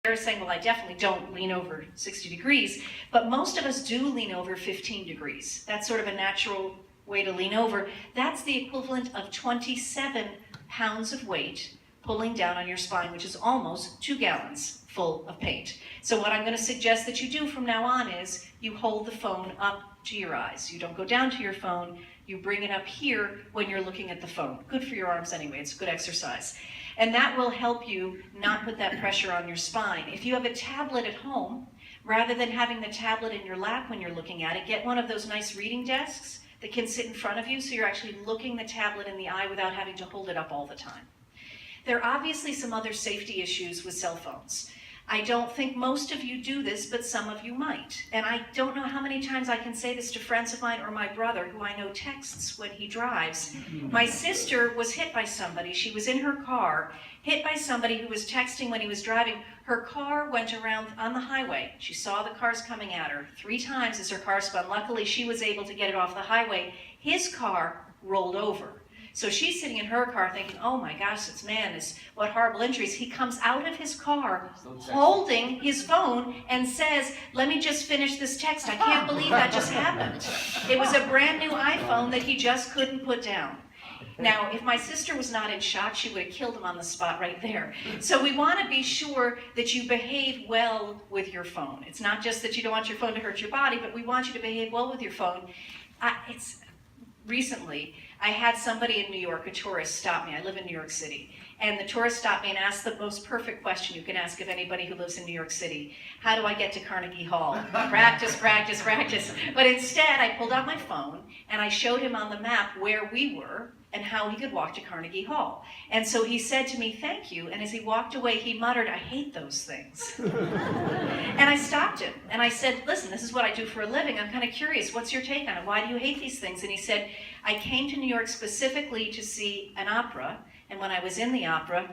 They're saying, well, I definitely don't lean over 60 degrees, but most of us do lean over 15 degrees. That's sort of a natural way to lean over. That's the equivalent of 27 pounds of weight pulling down on your spine, which is almost 2 gallons full of paint. So what I'm going to suggest that you do from now on is you hold the phone up to your eyes. You don't go down to your phone, you bring it up here when you're looking at the phone. Good for your arms anyway, it's good exercise. And that will help you not put that pressure on your spine. If you have a tablet at home, rather than having the tablet in your lap when you're looking at it, get one of those nice reading desks that can sit in front of you so you're actually looking the tablet in the eye without having to hold it up all the time. There are obviously some other safety issues with cell phones. I don't think most of you do this, but some of you might. And I don't know how many times I can say this to friends of mine or my brother, who I know texts when he drives. My sister was hit by somebody. She was in her car, hit by somebody who was texting when he was driving. Her car went around on the highway. She saw the cars coming at her 3 times as her car spun. Luckily, she was able to get it off the highway. His car rolled over. So she's sitting in her car thinking, oh my gosh, what horrible injuries. He comes out of his car holding his phone and says, let me just finish this text. I can't believe that just happened. It was a brand new iPhone that he just couldn't put down. Now, if my sister was not in shock, she would have killed him on the spot right there. So we want to be sure that you behave well with your phone. It's not just that you don't want your phone to hurt your body, but we want you to behave well with your phone. Recently, I had somebody in New York, a tourist, stop me. I live in New York City. And the tourist stopped me and asked the most perfect question you can ask of anybody who lives in New York City. How do I get to Carnegie Hall? Practice, practice, practice. But instead, I pulled out my phone and I showed him on the map where we were and how he could walk to Carnegie Hall. And so he said to me, thank you. And as he walked away, he muttered, I hate those things. And I stopped him and I said, listen, this is what I do for a living. I'm kind of curious. What's your take on it? Why do you hate these things? And he said, I came to New York specifically to see an opera. And when I was in the opera,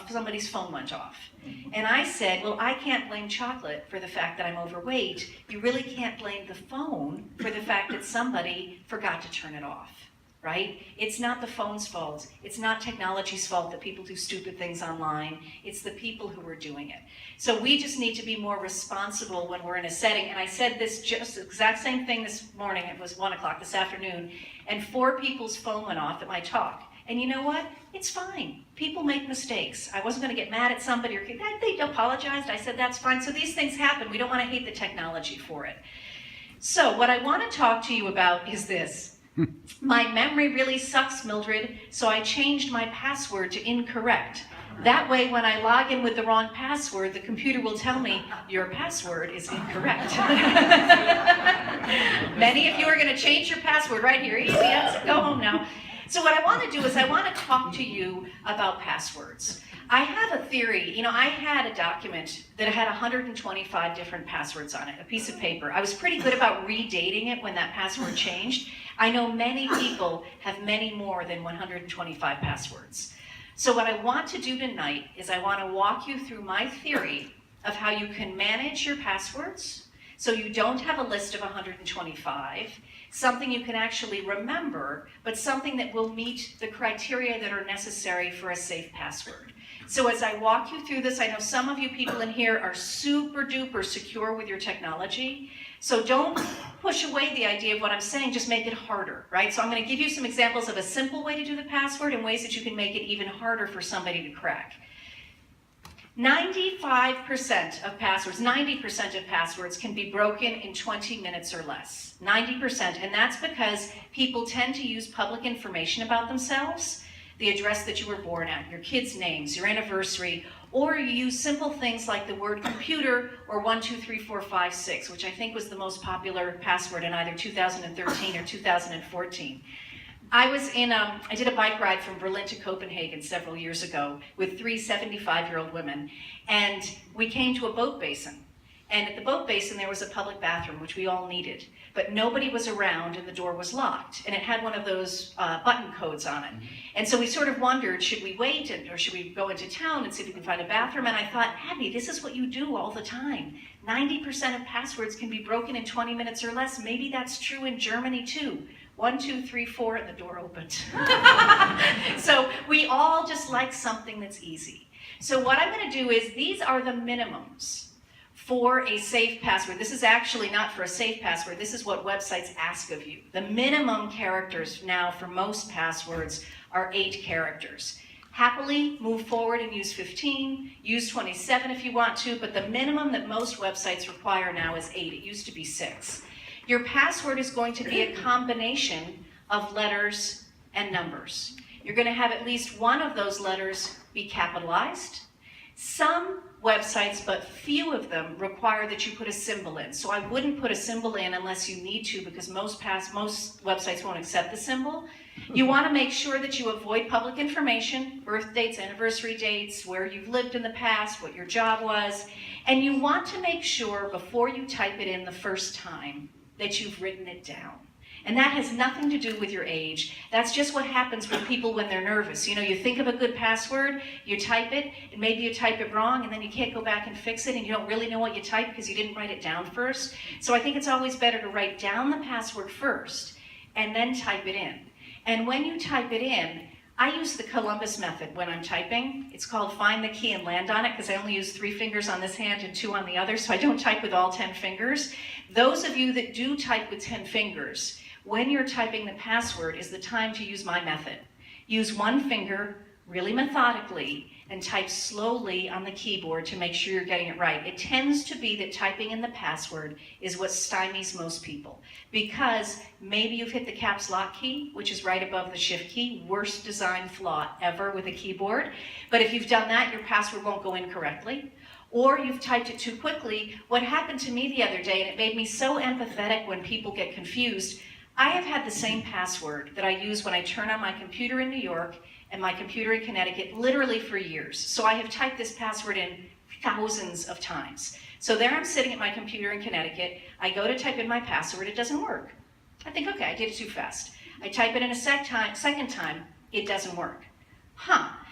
somebody's phone went off. And I said, well, I can't blame chocolate for the fact that I'm overweight. You really can't blame the phone for the fact that somebody forgot to turn it off, right? It's not the phone's fault. It's not technology's fault that people do stupid things online. It's the people who are doing it. So we just need to be more responsible when we're in a setting. And I said this just exact same thing this morning. It was 1 o'clock this afternoon. And 4 people's phone went off at my talk. And you know what? It's fine. People make mistakes. I wasn't going to get mad at somebody or they apologized. I said, that's fine. So these things happen. We don't want to hate the technology for it. So what I want to talk to you about is this. My memory really sucks, Mildred, so I changed my password to incorrect. That way, when I log in with the wrong password, the computer will tell me, your password is incorrect. Many of you are going to change your password right here. Easy, go home now. So what I want to do is I want to talk to you about passwords. I have a theory. I had a document that had 125 different passwords on it, a piece of paper. I was pretty good about redating it when that password changed. I know many people have many more than 125 passwords. So what I want to do tonight is I want to walk you through my theory of how you can manage your passwords so you don't have a list of 125, something you can actually remember, but something that will meet the criteria that are necessary for a safe password. So as I walk you through this, I know some of you people in here are super duper secure with your technology. So don't push away the idea of what I'm saying, just make it harder, right? So I'm going to give you some examples of a simple way to do the password and ways that you can make it even harder for somebody to crack. 95% of passwords, 90% of passwords can be broken in 20 minutes or less. 90%, and that's because people tend to use public information about themselves, the address that you were born at, your kids' names, your anniversary, or you use simple things like the word computer or 123456, which I think was the most popular password in either 2013 or 2014. I did a bike ride from Berlin to Copenhagen several years ago with 3 75-year-old women, and we came to a boat basin. And at the boat basin, there was a public bathroom, which we all needed, but nobody was around and the door was locked, and it had one of those button codes on it. And so we sort of wondered, should we wait or should we go into town and see if we can find a bathroom? And I thought, Abby, this is what you do all the time. 90% of passwords can be broken in 20 minutes or less. Maybe that's true in Germany too. 1, 2, 3, 4, and the door opened. So we all just like something that's easy. So what I'm going to do is, these are the minimums for a safe password. This is actually not for a safe password. This is what websites ask of you. The minimum characters now for most passwords are 8 characters. Happily move forward and use 15, use 27 if you want to, but the minimum that most websites require now is 8. It used to be 6. Your password is going to be a combination of letters and numbers. You're going to have at least one of those letters be capitalized. Some websites, but few of them, require that you put a symbol in. So I wouldn't put a symbol in unless you need to, because most websites won't accept the symbol. You want to make sure that you avoid public information, birth dates, anniversary dates, where you've lived in the past, what your job was, and you want to make sure before you type it in the first time that you've written it down. And that has nothing to do with your age. That's just what happens with people when they're nervous. You know, you think of a good password, you type it, and maybe you type it wrong, and then you can't go back and fix it, and you don't really know what you typed because you didn't write it down first. So I think it's always better to write down the password first, and then type it in. And when you type it in, I use the Columbus method when I'm typing. It's called find the key and land on it, because I only use 3 fingers on this hand and 2 on the other, so I don't type with all 10 fingers. Those of you that do type with 10 fingers, when you're typing the password is the time to use my method. Use 1 finger really methodically and type slowly on the keyboard to make sure you're getting it right. It tends to be that typing in the password is what stymies most people, because maybe you've hit the caps lock key, which is right above the shift key, worst design flaw ever with a keyboard. But if you've done that, your password won't go in correctly. Or you've typed it too quickly. What happened to me the other day, and it made me so empathetic when people get confused, I have had the same password that I use when I turn on my computer in New York and my computer in Connecticut literally for years. So I have typed this password in thousands of times. So there I'm sitting at my computer in Connecticut. I go to type in my password. It doesn't work. I think, okay, I did it too fast. I type it in a second time. It doesn't work.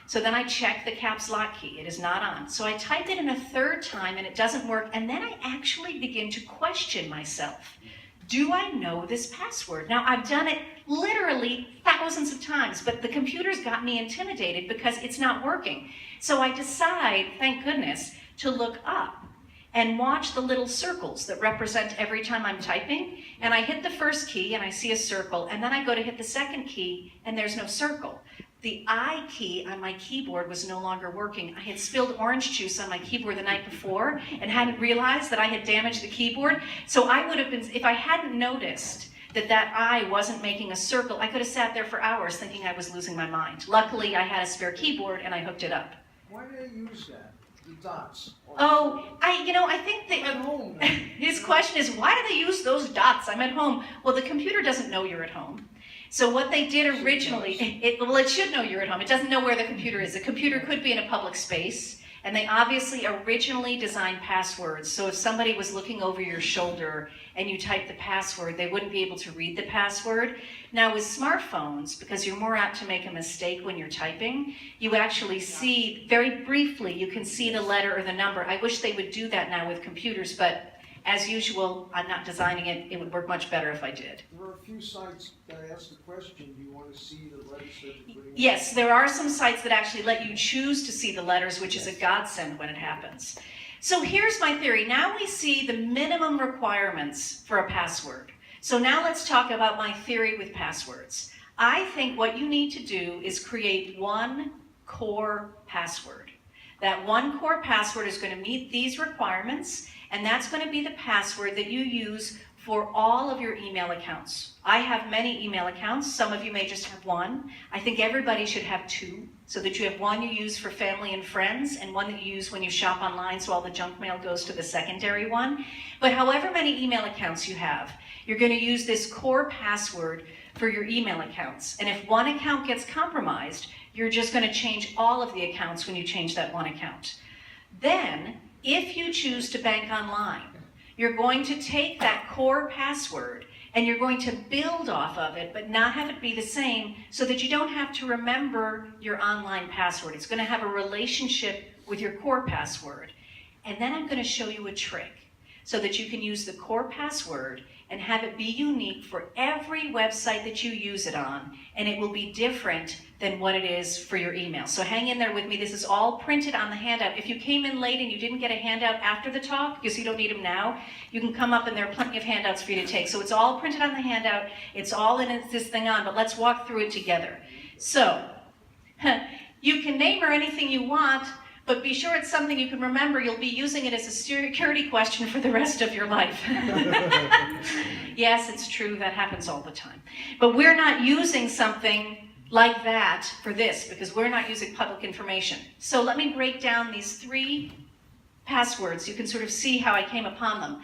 So then I check the caps lock key. It is not on. So I type it in a 3rd time and it doesn't work. And then I actually begin to question myself. Do I know this password? Now, I've done it literally thousands of times, but the computer's got me intimidated because it's not working. So I decide, thank goodness, to look up and watch the little circles that represent every time I'm typing. And I hit the first key and I see a circle, and then I go to hit the second key and there's no circle. The I key on my keyboard was no longer working. I had spilled orange juice on my keyboard the night before and hadn't realized that I had damaged the keyboard. So I would have been, if I hadn't noticed that I wasn't making a circle, I could have sat there for hours thinking I was losing my mind. Luckily, I had a spare keyboard and I hooked it up. Why do they use that? The dots? Oh, I think that at home. His question is, why do they use those dots? I'm at home. Well, the computer doesn't know you're at home. So what they did originally, it should know you're at home. It doesn't know where the computer is. The computer could be in a public space, and they obviously originally designed passwords. So if somebody was looking over your shoulder and you typed the password, they wouldn't be able to read the password. Now with smartphones, because you're more apt to make a mistake when you're typing, you actually see, very briefly, you can see the letter or the number. I wish they would do that now with computers, but as usual, I'm not designing it. It would work much better if I did. There are a few sites that ask the question, do you want to see the letters that you're putting in? Yes, there are some sites that actually let you choose to see the letters, which is a godsend when it happens. So here's my theory. Now we see the minimum requirements for a password. So now let's talk about my theory with passwords. I think what you need to do is create one core password. That one core password is going to meet these requirements, and that's going to be the password that you use for all of your email accounts. I have many email accounts. Some of you may just have one. I think everybody should have 2, so that you have one you use for family and friends and one that you use when you shop online, so all the junk mail goes to the secondary one. But however many email accounts you have, you're going to use this core password for your email accounts. And if one account gets compromised, you're just going to change all of the accounts when you change that one account. Then, if you choose to bank online, you're going to take that core password and you're going to build off of it, but not have it be the same, so that you don't have to remember your online password. It's going to have a relationship with your core password. And then I'm going to show you a trick so that you can use the core password and have it be unique for every website that you use it on, and it will be different than what it is for your email. So hang in there with me. This is all printed on the handout. If you came in late and you didn't get a handout after the talk, because you don't need them now, you can come up and there are plenty of handouts for you to take. So it's all printed on the handout. It's all in this thing on, but let's walk through it together. So, you can name her anything you want, but be sure it's something you can remember. You'll be using it as a security question for the rest of your life. Yes, it's true. That happens all the time. But we're not using something like that for this because we're not using public information. So let me break down these 3 passwords. You can sort of see how I came upon them.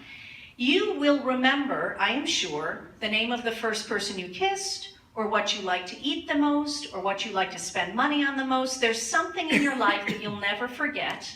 You will remember, I am sure, the name of the first person you kissed, or what you like to eat the most, or what you like to spend money on the most. There's something in your life that you'll never forget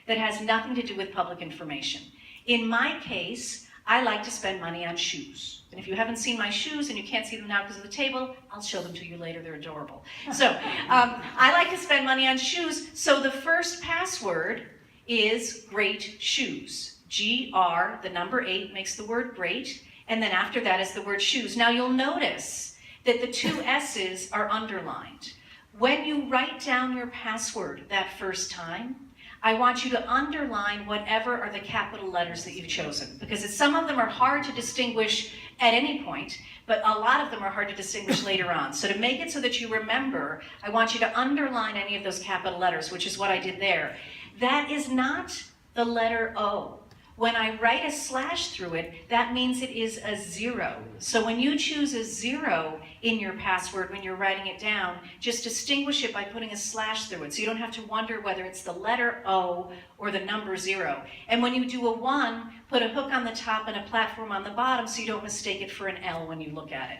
that has nothing to do with public information. In my case, I like to spend money on shoes. And if you haven't seen my shoes and you can't see them now because of the table, I'll show them to you later. They're adorable. So I like to spend money on shoes. So the first password is great shoes. GR, the number 8 makes the word great. And then after that is the word shoes. Now you'll notice that the 2 S's are underlined. When you write down your password that first time, I want you to underline whatever are the capital letters that you've chosen, because some of them are hard to distinguish at any point, but a lot of them are hard to distinguish later on. So to make it so that you remember, I want you to underline any of those capital letters, which is what I did there. That is not the letter O. When I write a slash through it, that means it is a 0. So when you choose a 0 in your password, when you're writing it down, just distinguish it by putting a slash through it. So you don't have to wonder whether it's the letter O or the number 0. And when you do a 1, put a hook on the top and a platform on the bottom so you don't mistake it for an L when you look at it.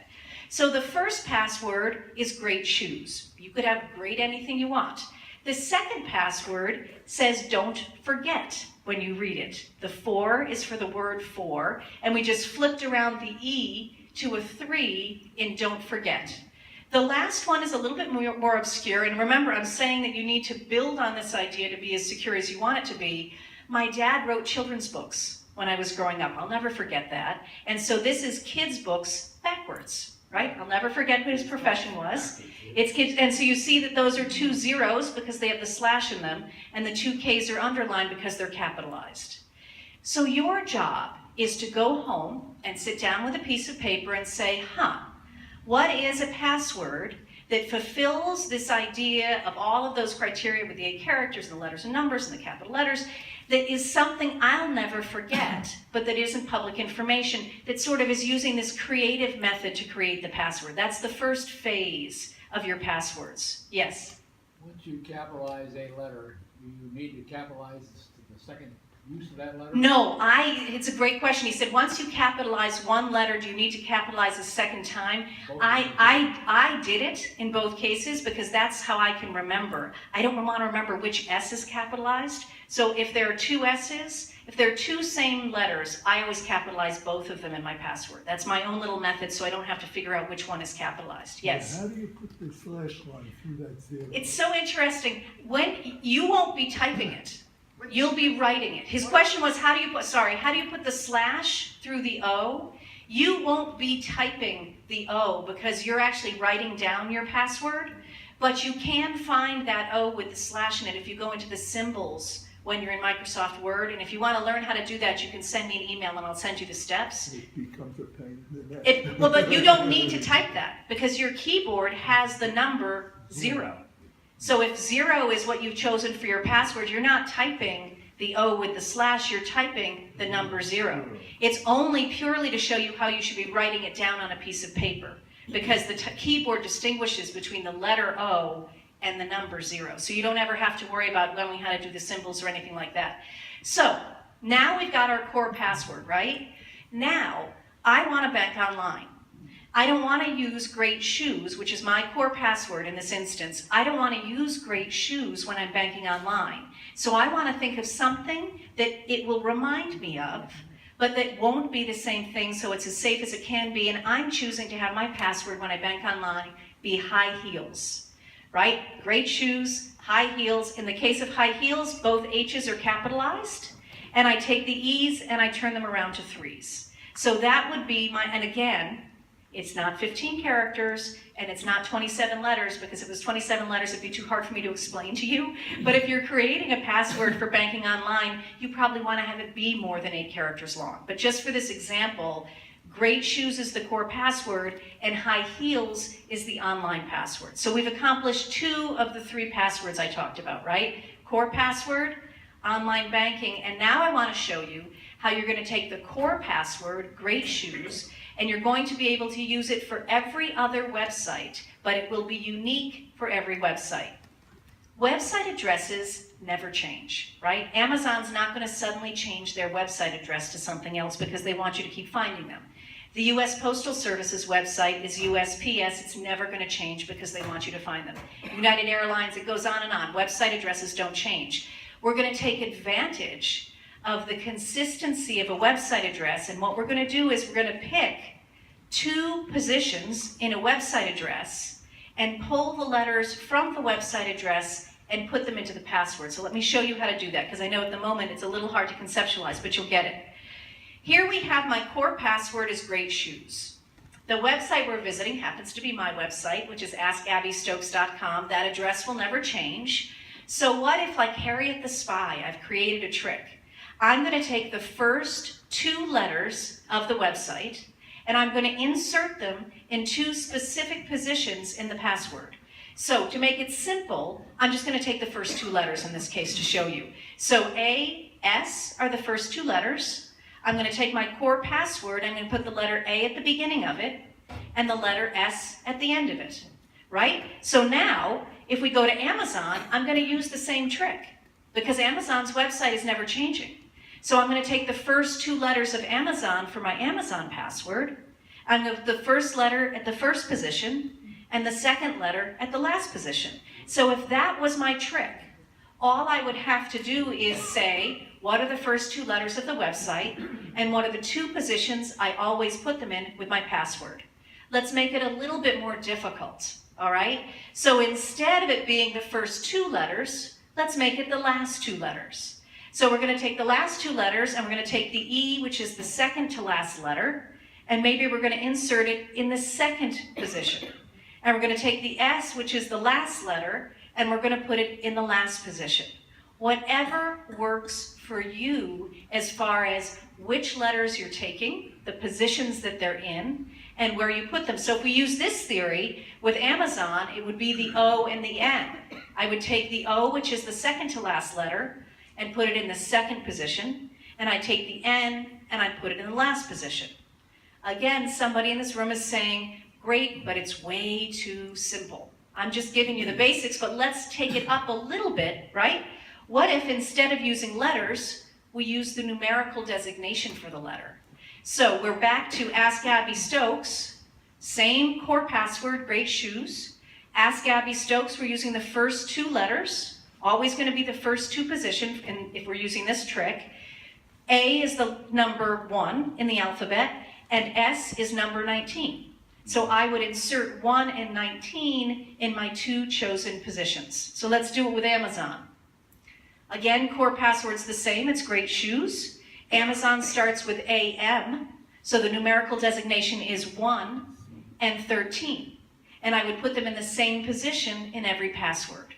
So the first password is great shoes. You could have great anything you want. The second password says don't forget when you read it. The 4 is for the word for, and we just flipped around the E to a 3 in don't forget. The last one is a little bit more obscure, and remember, I'm saying that you need to build on this idea to be as secure as you want it to be. My dad wrote children's books when I was growing up. I'll never forget that. And so this is kids' books backwards, right? I'll never forget what his profession was. It's kids, and so you see that those are 2 zeros because they have the slash in them, and the 2 K's are underlined because they're capitalized. So your job is to go home and sit down with a piece of paper and say, what is a password that fulfills this idea of all of those criteria with the 8 characters and the letters and numbers and the capital letters, that is something I'll never forget, but that isn't public information, that sort of is using this creative method to create the password. That's the first phase of your passwords. Yes? Once you capitalize a letter, do you need to capitalize the second use of that letter? No, it's a great question. He said, once you capitalize one letter, do you need to capitalize a second time? I did it in both cases because that's how I can remember. I don't want to remember which S is capitalized. So if there are 2 S's, if there are 2 same letters, I always capitalize both of them in my password. That's my own little method, so I don't have to figure out which one is capitalized. Yes? How do you put the slash line through that 0? It's so interesting. When you won't be typing it, you'll be writing it. His question was, how do you put the slash through the O? You won't be typing the O because you're actually writing down your password, but you can find that O with the slash in it if you go into the symbols when you're in Microsoft Word. And if you want to learn how to do that, you can send me an email and I'll send you the steps. It becomes a pain in the neck. Well, but you don't need to type that because your keyboard has the number 0. So if 0 is what you've chosen for your password, you're not typing the O with the slash, you're typing the number 0. It's only purely to show you how you should be writing it down on a piece of paper because the keyboard distinguishes between the letter O and the number 0. So you don't ever have to worry about learning how to do the symbols or anything like that. So now we've got our core password, right? Now I want to bank online. I don't want to use great shoes, which is my core password in this instance. I don't want to use great shoes when I'm banking online. So I want to think of something that it will remind me of, but that won't be the same thing, so it's as safe as it can be. And I'm choosing to have my password when I bank online be high heels, right? Great shoes, high heels. In the case of high heels, both H's are capitalized, and I take the E's and I turn them around to 3's. So that would be my, and again, it's not 15 characters and it's not 27 letters, because if it was 27 letters, it'd be too hard for me to explain to you. But if you're creating a password for banking online, you probably want to have it be more than 8 characters long. But just for this example, great shoes is the core password and high heels is the online password. So we've accomplished 2 of the 3 passwords I talked about, right? Core password, online banking, and now I want to show you how you're going to take the core password, great shoes, and you're going to be able to use it for every other website, but it will be unique for every website. Website addresses never change, right? Amazon's not going to suddenly change their website address to something else because they want you to keep finding them. The U.S. Postal Service's website is USPS. It's never going to change because they want you to find them. United Airlines, it goes on and on. Website addresses don't change. We're going to take advantage of the consistency of a website address, and what we're going to do is we're going to pick 2 positions in a website address and pull the letters from the website address and put them into the password. So let me show you how to do that, because I know at the moment it's a little hard to conceptualize, but you'll get it. Here we have my core password is great shoes. The website we're visiting happens to be my website, which is askabbystokes.com. That address will never change. So what if, like Harriet the Spy, I've created a trick? I'm going to take the first 2 letters of the website and I'm going to insert them in 2 specific positions in the password. So to make it simple, I'm just going to take the first 2 letters in this case to show you. So A, S are the first 2 letters. I'm going to take my core password, I'm going to put the letter A at the beginning of it and the letter S at the end of it, right? So now, if we go to Amazon, I'm going to use the same trick because Amazon's website is never changing. So I'm going to take the first 2 letters of Amazon for my Amazon password. I'm going to put the first letter at the first position and the second letter at the last position. So if that was my trick, all I would have to do is say, what are the first 2 letters of the website and what are the 2 positions I always put them in with my password. Let's make it a little bit more difficult, all right? So instead of it being the first 2 letters, let's make it the last 2 letters. So we're going to take the last 2 letters and we're going to take the E, which is the second to last letter, and maybe we're going to insert it in the second position. And we're going to take the S, which is the last letter, and we're going to put it in the last position. Whatever works for you as far as which letters you're taking, the positions that they're in, and where you put them. So if we use this theory with Amazon, it would be the O and the N. I would take the O, which is the second to last letter, and put it in the second position, and I take the N and I put it in the last position. Again, somebody in this room is saying, great, but it's way too simple. I'm just giving you the basics, but let's take it up a little bit, right? What if instead of using letters, we use the numerical designation for the letter? So we're back to Ask Abby Stokes, same core password, great shoes. Ask Abby Stokes, we're using the first 2 letters, always going to be the first 2 positions, and if we're using this trick. A is the number 1 in the alphabet, and S is number 19. So I would insert 1 and 19 in my 2 chosen positions. So let's do it with Amazon. Again, core password's the same, it's great shoes. Amazon starts with AM, so the numerical designation is 1 and 13. And I would put them in the same position in every password.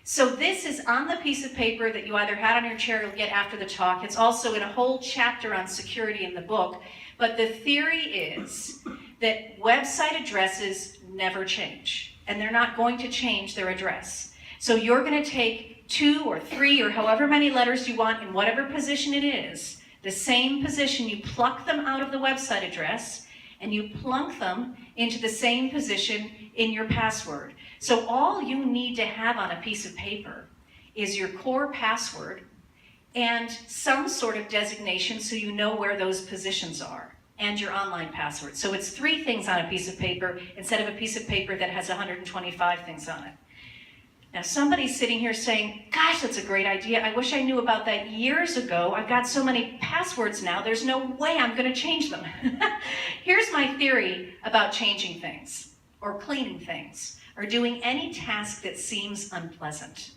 So this is on the piece of paper that you either had on your chair or you'll get after the talk. It's also in a whole chapter on security in the book. But the theory is that website addresses never change, and they're not going to change their address. So you're going to take 2 or 3 or however many letters you want in whatever position it is, the same position, you pluck them out of the website address, and you plunk them into the same position in your password. So all you need to have on a piece of paper is your core password and some sort of designation so you know where those positions are, and your online password. So it's 3 things on a piece of paper instead of a piece of paper that has 125 things on it. Now somebody's sitting here saying, gosh, that's a great idea. I wish I knew about that years ago. I've got so many passwords now, there's no way I'm going to change them. Here's my theory about changing things, or cleaning things, or doing any task that seems unpleasant.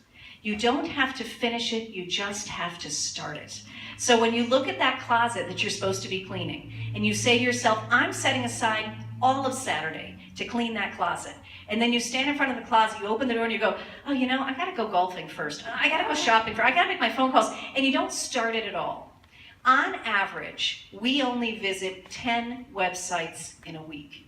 You don't have to finish it, you just have to start it. So when you look at that closet that you're supposed to be cleaning, and you say to yourself, I'm setting aside all of Saturday to clean that closet. And then you stand in front of the closet, you open the door and you go, oh, you know, I gotta go golfing first. I gotta go shopping first. I gotta make my phone calls. And you don't start it at all. On average, we only visit 10 websites in a week,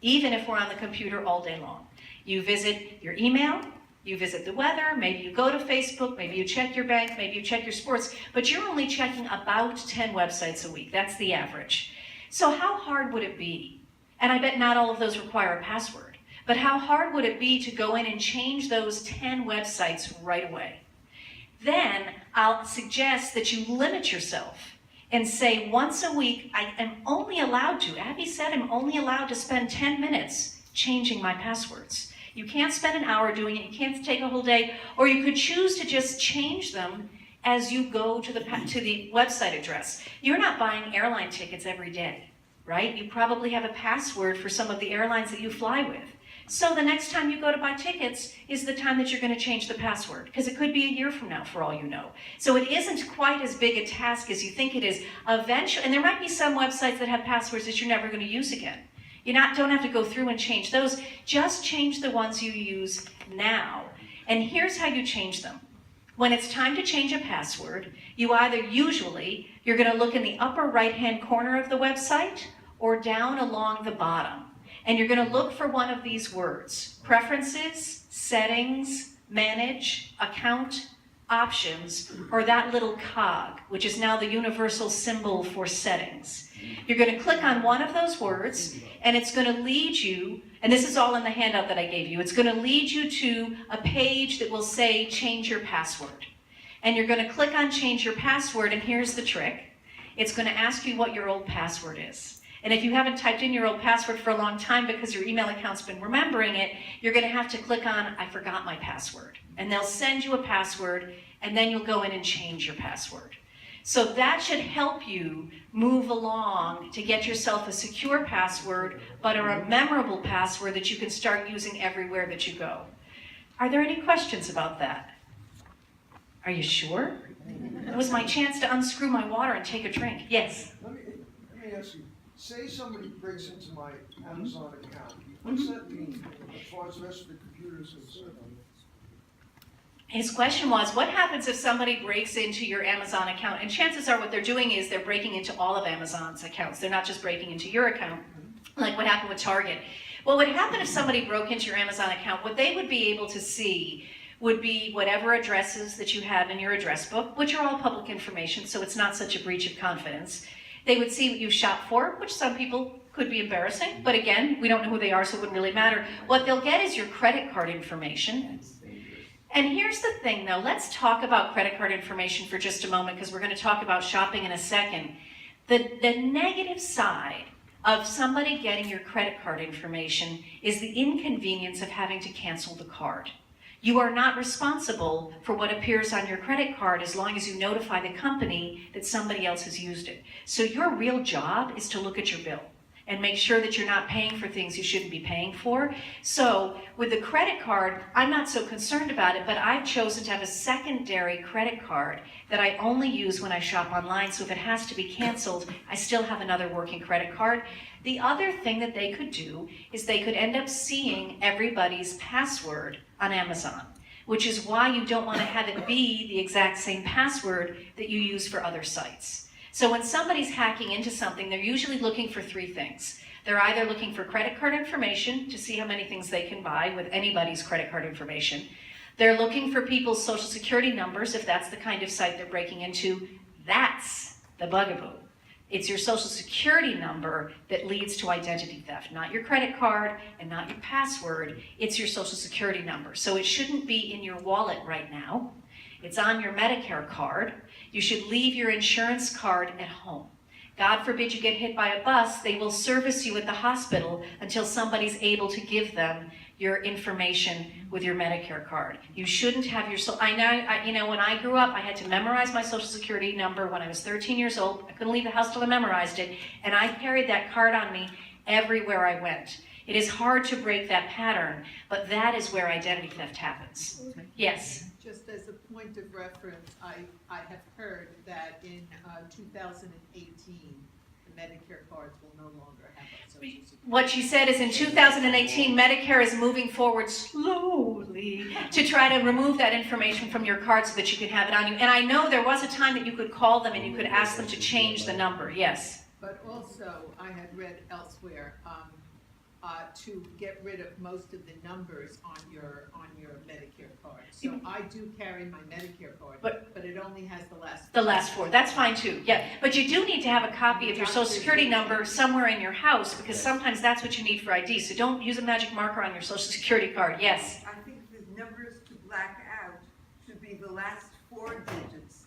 even if we're on the computer all day long. You visit your email, you visit the weather, maybe you go to Facebook, maybe you check your bank, maybe you check your sports, but you're only checking about 10 websites a week. That's the average. So how hard would it be? And I bet not all of those require a password, but how hard would it be to go in and change those 10 websites right away? Then I'll suggest that you limit yourself and say once a week, I am only allowed to, Abby said I'm only allowed to spend 10 minutes changing my passwords. You can't spend an hour doing it, you can't take a whole day, or you could choose to just change them as you go to the website address. You're not buying airline tickets every day, right? You probably have a password for some of the airlines that you fly with. So the next time you go to buy tickets is the time that you're going to change the password, because it could be a year from now for all you know. So it isn't quite as big a task as you think it is. Eventually, and there might be some websites that have passwords that you're never going to use again. You don't have to go through and change those. Just change the ones you use now. And here's how you change them. When it's time to change a password, you're going to look in the upper right-hand corner of the website or down along the bottom. And you're going to look for one of these words: preferences, settings, manage, account, options, or that little cog, which is now the universal symbol for settings. You're going to click on one of those words, and it's going to lead you, and this is all in the handout that I gave you, it's going to lead you to a page that will say change your password. And you're going to click on change your password, and here's the trick. It's going to ask you what your old password is. And if you haven't typed in your old password for a long time because your email account's been remembering it, you're going to have to click on I forgot my password. And they'll send you a password, and then you'll go in and change your password. So that should help you move along to get yourself a secure password, but a memorable password that you can start using everywhere that you go. Are there any questions about that? Are you sure? It was my chance to unscrew my water and take a drink. Yes? Let me ask you, say somebody breaks into my Amazon account. What's that mean as far as the rest of the computers are concerned? His question was, what happens if somebody breaks into your Amazon account? And chances are what they're doing is they're breaking into all of Amazon's accounts. They're not just breaking into your account, like what happened with Target. Well, what would happen if somebody broke into your Amazon account? What they would be able to see would be whatever addresses that you have in your address book, which are all public information, so it's not such a breach of confidence. They would see what you shop for, which some people could be embarrassing, but again, we don't know who they are, so it wouldn't really matter. What they'll get is your credit card information. And here's the thing though, let's talk about credit card information for just a moment, because we're going to talk about shopping in a second. The negative side of somebody getting your credit card information is the inconvenience of having to cancel the card. You are not responsible for what appears on your credit card as long as you notify the company that somebody else has used it. So your real job is to look at your bill and make sure that you're not paying for things you shouldn't be paying for. So with the credit card, I'm not so concerned about it, but I've chosen to have a secondary credit card that I only use when I shop online. So if it has to be canceled, I still have another working credit card. The other thing that they could do is they could end up seeing everybody's password on Amazon, which is why you don't want to have it be the exact same password that you use for other sites. So when somebody's hacking into something, they're usually looking for three things. They're either looking for credit card information to see how many things they can buy with anybody's credit card information. They're looking for people's social security numbers, if that's the kind of site they're breaking into. That's the bugaboo. It's your social security number that leads to identity theft, not your credit card and not your password. It's your social security number. So it shouldn't be in your wallet right now. It's on your Medicare card. You should leave your insurance card at home. God forbid you get hit by a bus, they will service you at the hospital until somebody's able to give them your information with your Medicare card. You shouldn't have your, when I grew up, I had to memorize my social security number when I was 13 years old. I couldn't leave the house till I memorized it, and I carried that card on me everywhere I went. It is hard to break that pattern, but that is where identity theft happens. Yes? Just as a point of reference, I have heard that in 2018, the Medicare cards will no longer have a Social Security. What she said is in 2018, Medicare is moving forward slowly to try to remove that information from your card so that you can have it on you. And I know there was a time that you could call them and you could ask them to change the number, yes. But also, I had read elsewhere to get rid of most of the numbers on your Medicare card. So I do carry my Medicare card, but it only has The last four, that's fine too, yeah. But you do need to have a copy of your Social Security number somewhere in your house because sometimes that's what you need for ID. So don't use a magic marker on your Social Security card, yes. I think the numbers to black out should be the last 4 digits,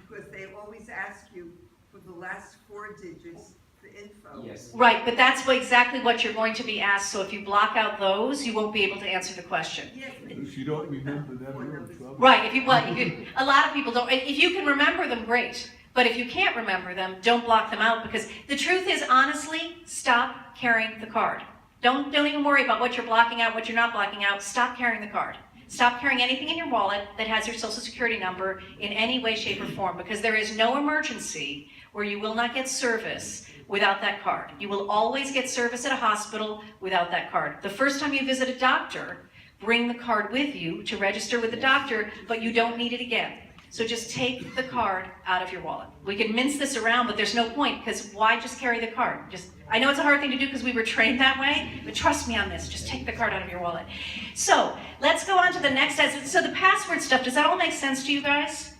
because they always ask you for the last 4 digits, the info. Yes. Right, but that's exactly what you're going to be asked. So if you block out those, you won't be able to answer the question. Yes, If you don't remember them, you're in trouble. Right, if you, well, a lot of people don't, if you can remember them, great. But if you can't remember them, don't block them out because the truth is, honestly, stop carrying the card. Don't even worry about what you're blocking out, what you're not blocking out. Stop carrying the card. Stop carrying anything in your wallet that has your Social Security number in any way, shape, or form because there is no emergency where you will not get service without that card. You will always get service at a hospital without that card. The first time you visit a doctor, bring the card with you to register with the doctor, but you don't need it again. So just take the card out of your wallet. We can mince this around, but there's no point because why just carry the card? I know it's a hard thing to do because we were trained that way, but trust me on this, just take the card out of your wallet. So let's go on to the next. So the password stuff, does that all make sense to you guys?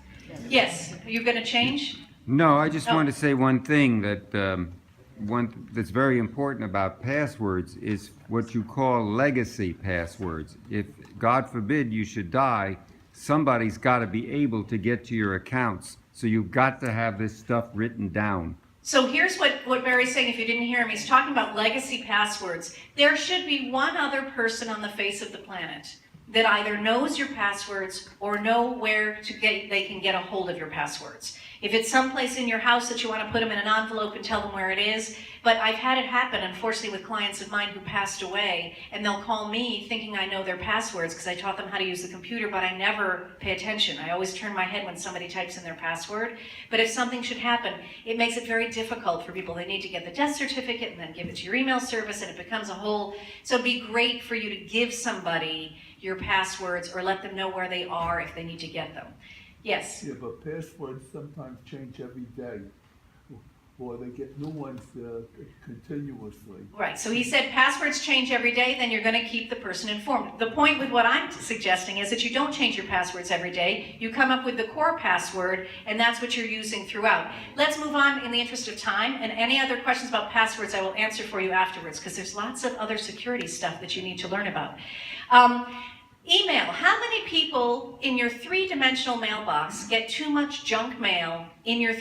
Yes, are you gonna change? No, I just Oh. want to say one thing that one that's very important about passwords is what you call legacy passwords. If, God forbid, you should die, somebody's got to be able to get to your accounts. So you've got to have this stuff written down. So here's what Barry's saying, if you didn't hear him, he's talking about legacy passwords. There should be one other person on the face of the planet that either knows your passwords or know where they can get a hold of your passwords. If it's someplace in your house that you want to put them in an envelope and tell them where it is, but I've had it happen, unfortunately, with clients of mine who passed away, and they'll call me thinking I know their passwords because I taught them how to use the computer, but I never pay attention. I always turn my head when somebody types in their password. But if something should happen, it makes it very difficult for people. They need to get the death certificate and then give it to your email service, and it becomes a whole... So it'd be great for you to give somebody your passwords or let them know where they are if they need to get them. Yes? Yeah, but passwords sometimes change every day, or they get new ones continuously. Right, so he said passwords change every day, then you're going to keep the person informed. The point with what I'm suggesting is that you don't change your passwords every day. You come up with the core password, and that's what you're using throughout. Let's move on in the interest of time, and any other questions about passwords I will answer for you afterwards, because there's lots of other security stuff that you need to learn about. Email. How many people in your 3-dimensional mailbox get too much junk mail in your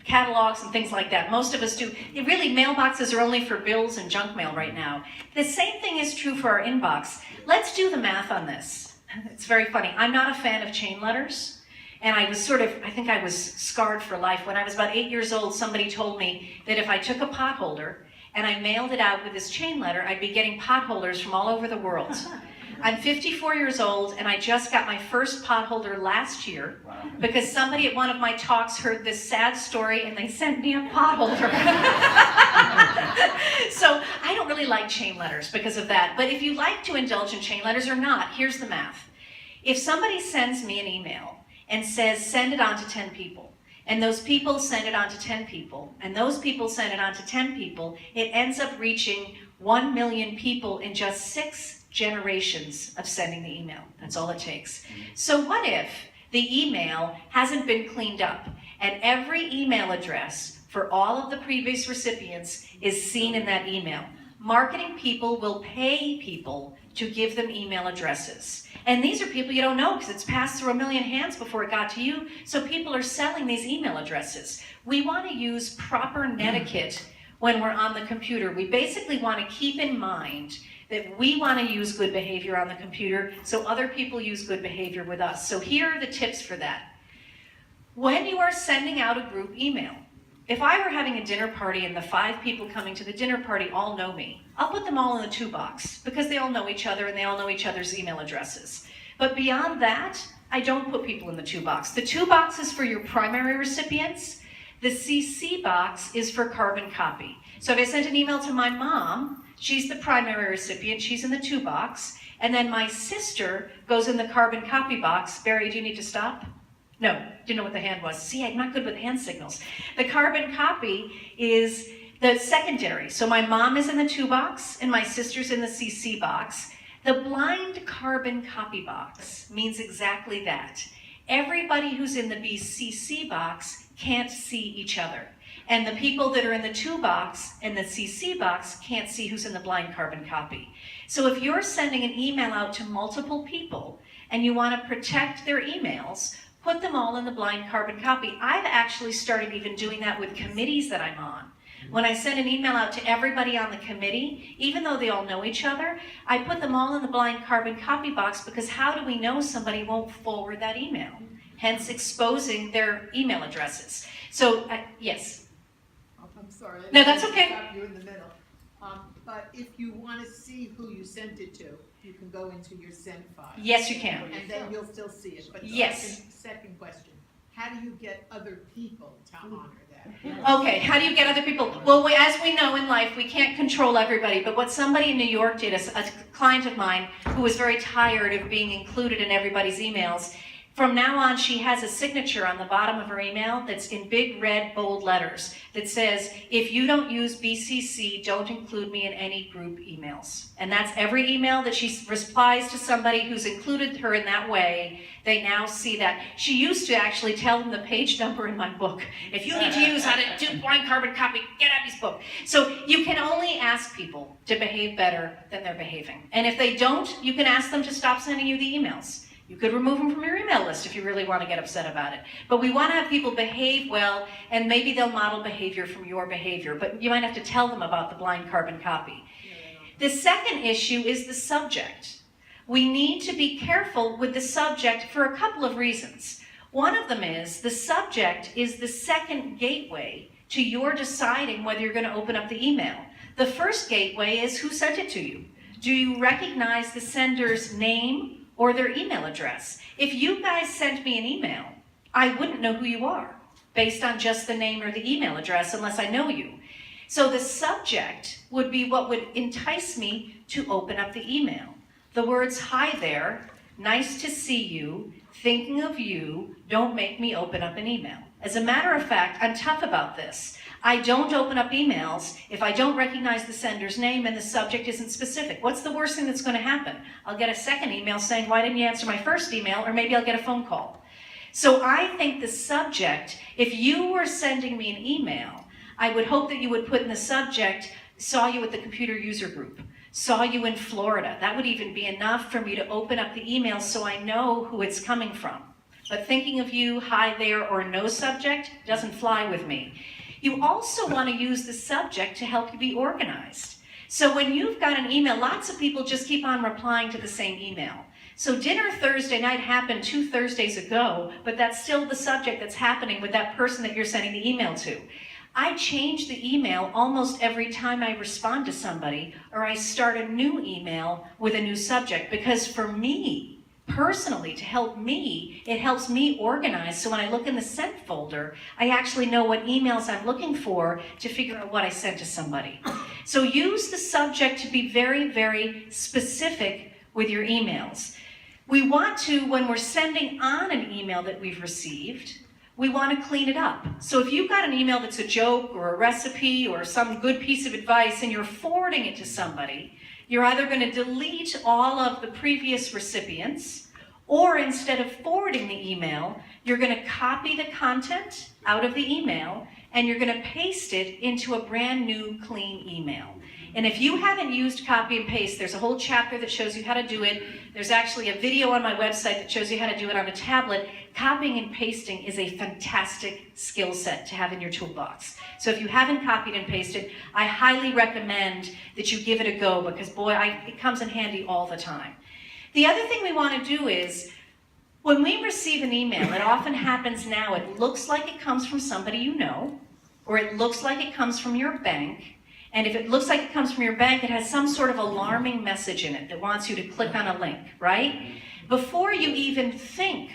catalogs and things like that? Most of us do. Really, mailboxes are only for bills and junk mail right now. The same thing is true for our inbox. Let's do the math on this. It's very funny. I'm not a fan of chain letters. And I think I was scarred for life. When I was about 8 years old, somebody told me that if I took a potholder and I mailed it out with this chain letter, I'd be getting potholders from all over the world. I'm 54 years old, and I just got my first potholder last year because somebody at one of my talks heard this sad story, and they sent me a potholder. So I don't really like chain letters because of that. But if you like to indulge in chain letters or not, here's the math. If somebody sends me an email and says, send it on to 10 people, and those people send it on to 10 people, and those people send it on to 10 people, it ends up reaching 1 million people in just 6 generations of sending the email. That's all it takes. So what if the email hasn't been cleaned up and every email address for all of the previous recipients is seen in that email? Marketing people will pay people to give them email addresses. And these are people you don't know because it's passed through 1 million hands before it got to you. So people are selling these email addresses. We want to use proper netiquette when we're on the computer. We basically want to keep in mind that we want to use good behavior on the computer so other people use good behavior with us. So here are the tips for that. When you are sending out a group email, if I were having a dinner party and the 5 people coming to the dinner party all know me, I'll put them all in the 2 box because they all know each other and they all know each other's email addresses. But beyond that, I don't put people in the 2 box. The 2 box is for your primary recipients. The CC box is for carbon copy. So if I sent an email to my mom, she's the primary recipient, she's in the 2 box, and then my sister goes in the carbon copy box. Barry, do you need to stop? No, didn't know what the hand was. See, I'm not good with hand signals. The carbon copy is the secondary. So my mom is in the 2 box and my sister's in the CC box. The blind carbon copy box means exactly that. Everybody who's in the BCC box can't see each other. And the people that are in the 2 box and the CC box can't see who's in the blind carbon copy. So if you're sending an email out to multiple people and you want to protect their emails, put them all in the blind carbon copy. I've actually started even doing that with committees that I'm on. When I send an email out to everybody on the committee, even though they all know each other, I put them all in the blind carbon copy box, because how do we know somebody won't forward that email? Hence exposing their email addresses. So, yes. Oh, I'm sorry. I No, that's didn't mean to okay. stop you in the middle. But if you want to see who you sent it to, you can go into your sent file. Yes, you can. And then you'll still see it. But Yes. second question, how do you get other people to honor that? Okay, how do you get other people? Well, as we know in life, we can't control everybody, but what somebody in New York did, a client of mine who was very tired of being included in everybody's emails, from now on, she has a signature on the bottom of her email that's in big red bold letters that says, if you don't use BCC, don't include me in any group emails. And that's every email that she replies to somebody who's included her in that way. They now see that. She used to actually tell them the page number in my book. If you need to use how to do blind carbon copy, get Abby's book. So you can only ask people to behave better than they're behaving. And if they don't, you can ask them to stop sending you the emails. You could remove them from your email list if you really want to get upset about it. But we want to have people behave well, and maybe they'll model behavior from your behavior. But you might have to tell them about the blind carbon copy. The second issue is the subject. We need to be careful with the subject for a couple of reasons. One of them is the subject is the second gateway to your deciding whether you're going to open up the email. The first gateway is who sent it to you. Do you recognize the sender's name or their email address? If you guys sent me an email, I wouldn't know who you are based on just the name or the email address unless I know you. So the subject would be what would entice me to open up the email. The words, hi there, nice to see you, thinking of you, don't make me open up an email. As a matter of fact, I'm tough about this. I don't open up emails if I don't recognize the sender's name and the subject isn't specific. What's the worst thing that's going to happen? I'll get a second email saying, why didn't you answer my first email? Or maybe I'll get a phone call. So I think the subject, if you were sending me an email, I would hope that you would put in the subject, saw you at the computer user group, saw you in Florida. That would even be enough for me to open up the email so I know who it's coming from. But thinking of you, hi there, or no subject doesn't fly with me. You also want to use the subject to help you be organized. So when you've got an email, lots of people just keep on replying to the same email. So dinner Thursday night happened 2 Thursdays ago, but that's still the subject that's happening with that person that you're sending the email to. I change the email almost every time I respond to somebody, or I start a new email with a new subject, because for me, personally, to help me, it helps me organize. So when I look in the sent folder, I actually know what emails I'm looking for to figure out what I sent to somebody. So use the subject to be very, very specific with your emails. We want to, when we're sending on an email that we've received, we want to clean it up. So if you've got an email that's a joke or a recipe or some good piece of advice and you're forwarding it to somebody, you're either going to delete all of the previous recipients, or instead of forwarding the email, you're going to copy the content out of the email and you're going to paste it into a brand new clean email. And if you haven't used copy and paste, there's a whole chapter that shows you how to do it. There's actually a video on my website that shows you how to do it on a tablet. Copying and pasting is a fantastic skill set to have in your toolbox. So if you haven't copied and pasted, I highly recommend that you give it a go, because boy, it comes in handy all the time. The other thing we want to do is, when we receive an email, it often happens now, it looks like it comes from somebody you know, or it looks like it comes from your bank. And if it looks like it comes from your bank, it has some sort of alarming message in it that wants you to click on a link, right? Before you even think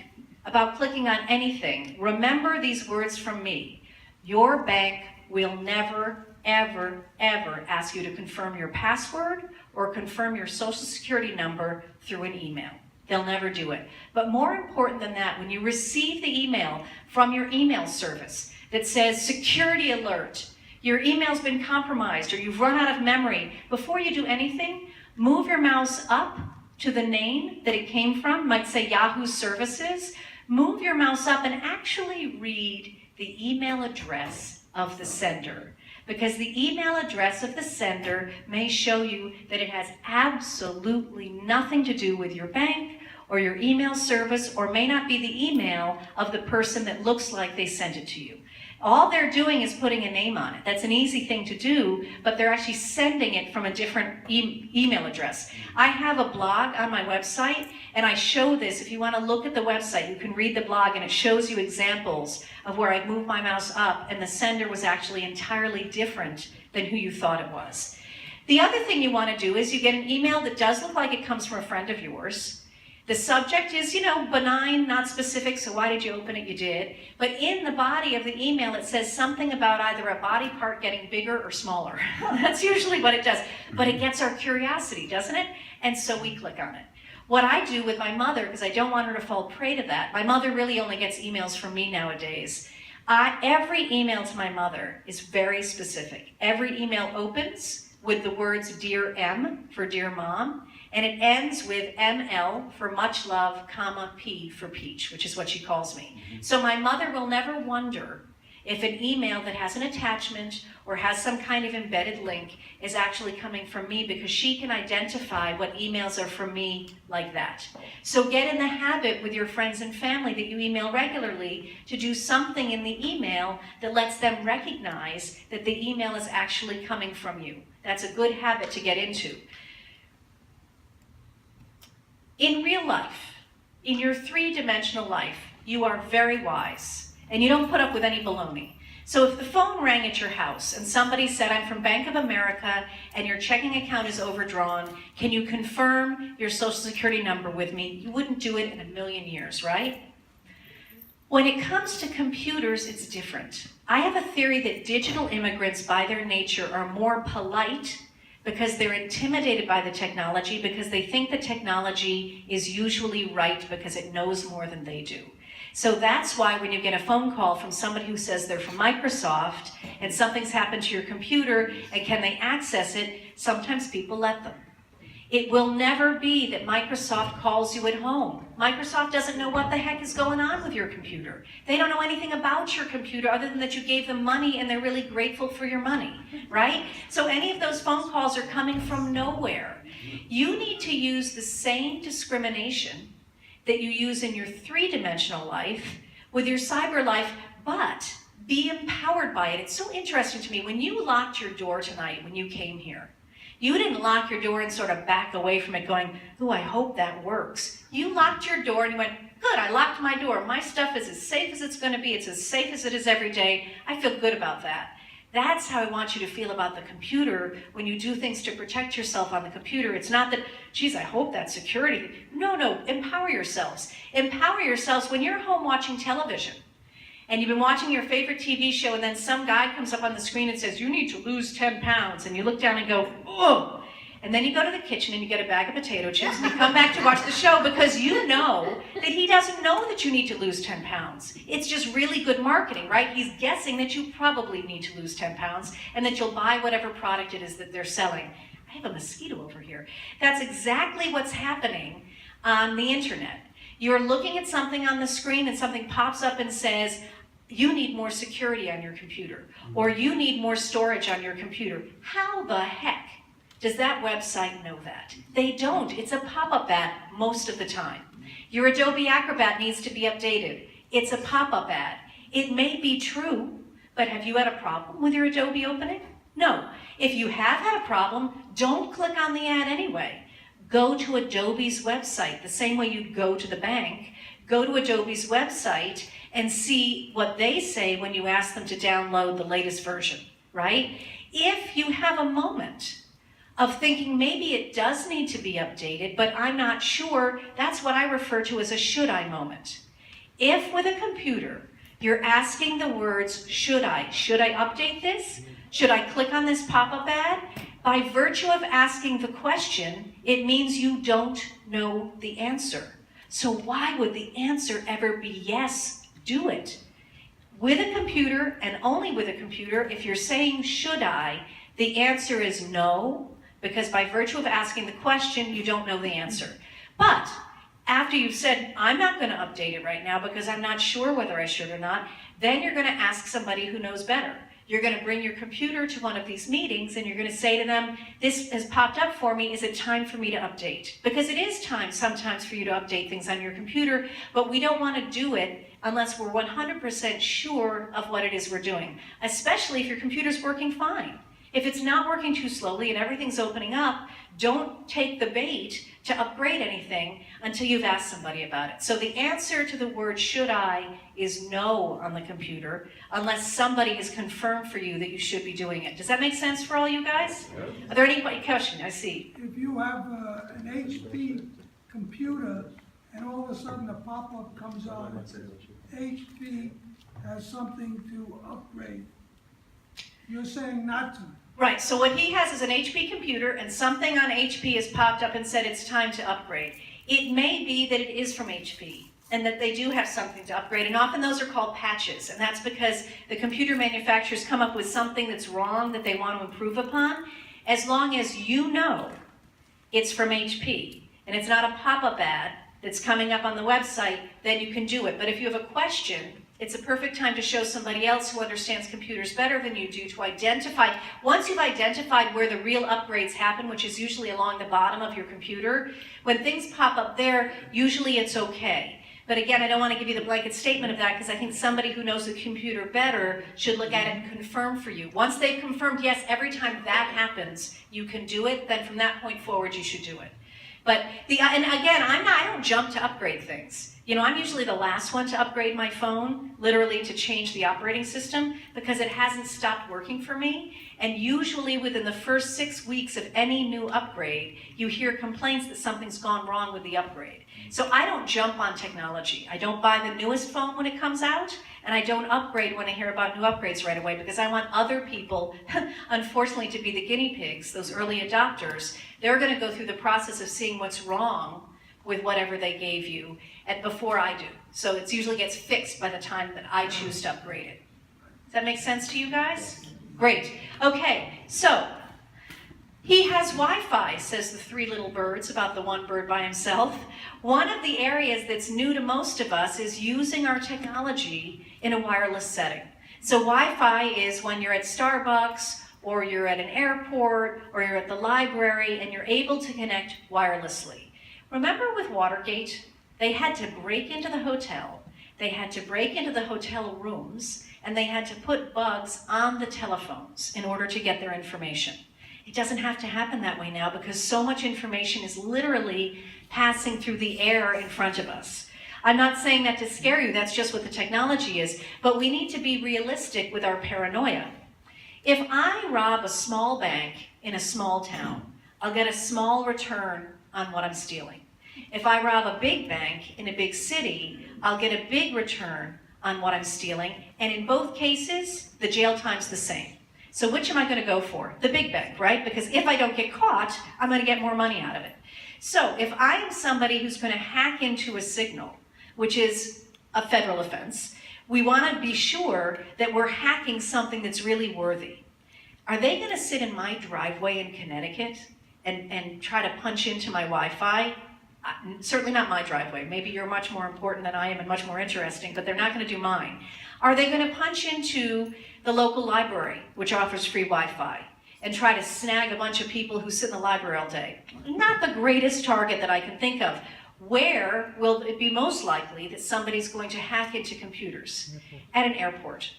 about clicking on anything, remember these words from me. Your bank will never, ever, ever ask you to confirm your password or confirm your social security number through an email. They'll never do it. But more important than that, when you receive the email from your email service that says security alert, your email's been compromised or you've run out of memory, before you do anything, move your mouse up to the name that it came from, might say Yahoo Services. Move your mouse up and actually read the email address of the sender, because the email address of the sender may show you that it has absolutely nothing to do with your bank or your email service, or may not be the email of the person that looks like they sent it to you. All they're doing is putting a name on it. That's an easy thing to do, but they're actually sending it from a different email address. I have a blog on my website, and I show this. If you want to look at the website, you can read the blog, and it shows you examples of where I moved my mouse up, and the sender was actually entirely different than who you thought it was. The other thing you want to do is you get an email that does look like it comes from a friend of yours. The subject is, benign, not specific, so why did you open it? You did. But in the body of the email, it says something about either a body part getting bigger or smaller. That's usually what it does. But it gets our curiosity, doesn't it? And so we click on it. What I do with my mother, because I don't want her to fall prey to that, my mother really only gets emails from me nowadays. Every email to my mother is very specific. Every email opens with the words Dear M for Dear Mom, and it ends with ML for much love, comma, P for peach, which is what she calls me. So my mother will never wonder if an email that has an attachment or has some kind of embedded link is actually coming from me, because she can identify what emails are from me like that. So get in the habit with your friends and family that you email regularly to do something in the email that lets them recognize that the email is actually coming from you. That's a good habit to get into. In real life, in your three-dimensional life, you are very wise, and you don't put up with any baloney. So if the phone rang at your house and somebody said, I'm from Bank of America and your checking account is overdrawn, can you confirm your social security number with me? You wouldn't do it in a million years, right? When it comes to computers, it's different. I have a theory that digital immigrants, by their nature, are more polite because they're intimidated by the technology, because they think the technology is usually right because it knows more than they do. So that's why when you get a phone call from somebody who says they're from Microsoft and something's happened to your computer and can they access it, sometimes people let them. It will never be that Microsoft calls you at home. Microsoft doesn't know what the heck is going on with your computer. They don't know anything about your computer other than that you gave them money and they're really grateful for your money, right? So any of those phone calls are coming from nowhere. You need to use the same discrimination that you use in your three-dimensional life with your cyber life, but be empowered by it. It's so interesting to me. When you locked your door tonight, when you came here, you didn't lock your door and sort of back away from it going, ooh, I hope that works. You locked your door and you went, good, I locked my door. My stuff is as safe as it's going to be. It's as safe as it is every day. I feel good about that. That's how I want you to feel about the computer when you do things to protect yourself on the computer. It's not that, geez, I hope that's security. No, empower yourselves. Empower yourselves when you're home watching television and you've been watching your favorite TV show and then some guy comes up on the screen and says, you need to lose 10 pounds. And you look down and go, oh. And then you go to the kitchen and you get a bag of potato chips and you come back to watch the show because you know that he doesn't know that you need to lose 10 pounds. It's just really good marketing, right? He's guessing that you probably need to lose 10 pounds and that you'll buy whatever product it is that they're selling. I have a mosquito over here. That's exactly what's happening on the internet. You're looking at something on the screen and something pops up and says, you need more security on your computer, or you need more storage on your computer. How the heck does that website know that? They don't. It's a pop-up ad most of the time. Your Adobe Acrobat needs to be updated. It's a pop-up ad. It may be true, but have you had a problem with your Adobe opening? No. If you have had a problem, don't click on the ad anyway. Go to Adobe's website, the same way you'd go to the bank. Go to Adobe's website and see what they say when you ask them to download the latest version, right? If you have a moment of thinking maybe it does need to be updated, but I'm not sure, that's what I refer to as a should I moment. If with a computer, you're asking the words, should I update this? Should I click on this pop-up ad? By virtue of asking the question, it means you don't know the answer. So why would the answer ever be yes, do it? With a computer, and only with a computer, if you're saying should I, the answer is no, because by virtue of asking the question, you don't know the answer. But after you've said, I'm not going to update it right now because I'm not sure whether I should or not, then you're going to ask somebody who knows better. You're going to bring your computer to one of these meetings and you're going to say to them, this has popped up for me, is it time for me to update? Because it is time sometimes for you to update things on your computer, but we don't want to do it unless we're 100% sure of what it is we're doing, especially if your computer's working fine. If it's not working too slowly and everything's opening up, don't take the bait to upgrade anything until you've asked somebody about it. So the answer to the word should I is no on the computer, unless somebody has confirmed for you that you should be doing it. Does that make sense for all you guys? Are there any questions? I see. If you have an HP computer and all of a sudden a pop-up comes on, HP has something to upgrade, you're saying not to. Right, so what he has is an HP computer and something on HP has popped up and said it's time to upgrade. It may be that it is from HP and that they do have something to upgrade, and often those are called patches, and that's because the computer manufacturers come up with something that's wrong that they want to improve upon. As long as you know it's from HP and it's not a pop-up ad that's coming up on the website, then you can do it. But if you have a question, it's a perfect time to show somebody else who understands computers better than you do to identify. Once you've identified where the real upgrades happen, which is usually along the bottom of your computer, when things pop up there, usually it's okay. But again, I don't want to give you the blanket statement of that because I think somebody who knows the computer better should look at it and confirm for you. Once they've confirmed, yes, every time that happens, you can do it, then from that point forward, you should do it. But and again, I don't jump to upgrade things. You know, I'm usually the last one to upgrade my phone, literally to change the operating system, because it hasn't stopped working for me. And usually within the first 6 weeks of any new upgrade, you hear complaints that something's gone wrong with the upgrade. So I don't jump on technology. I don't buy the newest phone when it comes out, and I don't upgrade when I hear about new upgrades right away, because I want other people, unfortunately, to be the guinea pigs, those early adopters. They're going to go through the process of seeing what's wrong with whatever they gave you before I do. So it usually gets fixed by the time that I choose to upgrade it. Does that make sense to you guys? Great. Okay, so he has Wi-Fi, says the three little birds about the one bird by himself. One of the areas that's new to most of us is using our technology in a wireless setting. So Wi-Fi is when you're at Starbucks, or you're at an airport, or you're at the library, and you're able to connect wirelessly. Remember with Watergate, they had to break into the hotel, they had to break into the hotel rooms, and they had to put bugs on the telephones in order to get their information. It doesn't have to happen that way now because so much information is literally passing through the air in front of us. I'm not saying that to scare you, that's just what the technology is, but we need to be realistic with our paranoia. If I rob a small bank in a small town, I'll get a small return on what I'm stealing. If I rob a big bank in a big city, I'll get a big return on what I'm stealing, and in both cases, the jail time's the same. So which am I going to go for? The big bank, right? Because if I don't get caught, I'm going to get more money out of it. So if I am somebody who's going to hack into a signal, which is a federal offense, we want to be sure that we're hacking something that's really worthy. Are they going to sit in my driveway in Connecticut and try to punch into my Wi-Fi? Certainly not my driveway. Maybe you're much more important than I am and much more interesting, but they're not going to do mine. Are they going to punch into the local library, which offers free Wi-Fi, and try to snag a bunch of people who sit in the library all day? Not the greatest target that I can think of. Where will it be most likely that somebody's going to hack into computers? At an airport.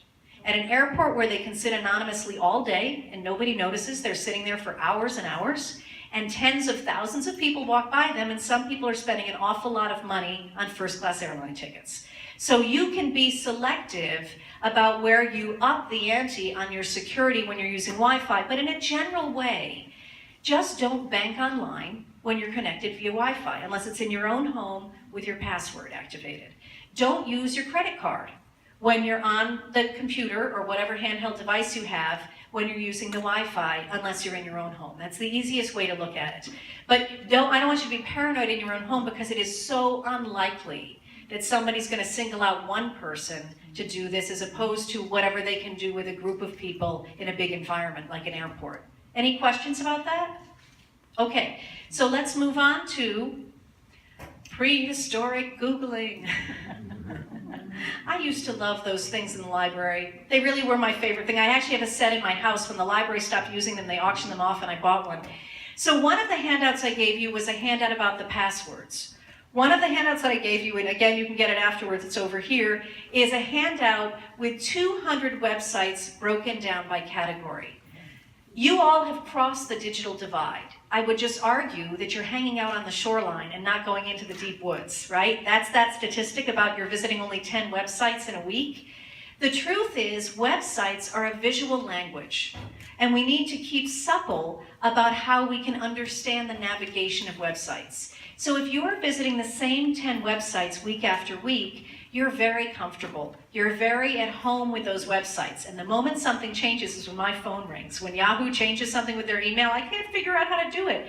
At an airport where they can sit anonymously all day and nobody notices. They're sitting there for hours and hours, and tens of thousands of people walk by them, and some people are spending an awful lot of money on first-class airline tickets. So you can be selective about where you up the ante on your security when you're using Wi-Fi, but in a general way, just don't bank online when you're connected via Wi-Fi, unless it's in your own home with your password activated. Don't use your credit card when you're on the computer or whatever handheld device you have when you're using the Wi-Fi, unless you're in your own home. That's the easiest way to look at it. But I don't want you to be paranoid in your own home, because it is so unlikely that somebody's going to single out one person to do this as opposed to whatever they can do with a group of people in a big environment like an airport. Any questions about that? Okay, so let's move on to prehistoric Googling. I used to love those things in the library. They really were my favorite thing. I actually have a set in my house. When the library stopped using them, they auctioned them off and I bought one. So one of the handouts I gave you was a handout about the passwords. One of the handouts that I gave you, and again, you can get it afterwards, it's over here, is a handout with 200 websites broken down by category. You all have crossed the digital divide. I would just argue that you're hanging out on the shoreline and not going into the deep woods, right? That's that statistic about you're visiting only 10 websites in a week. The truth is, websites are a visual language, and we need to keep supple about how we can understand the navigation of websites. So if you're visiting the same 10 websites week after week, you're very comfortable. You're very at home with those websites. And the moment something changes is when my phone rings. When Yahoo changes something with their email, I can't figure out how to do it.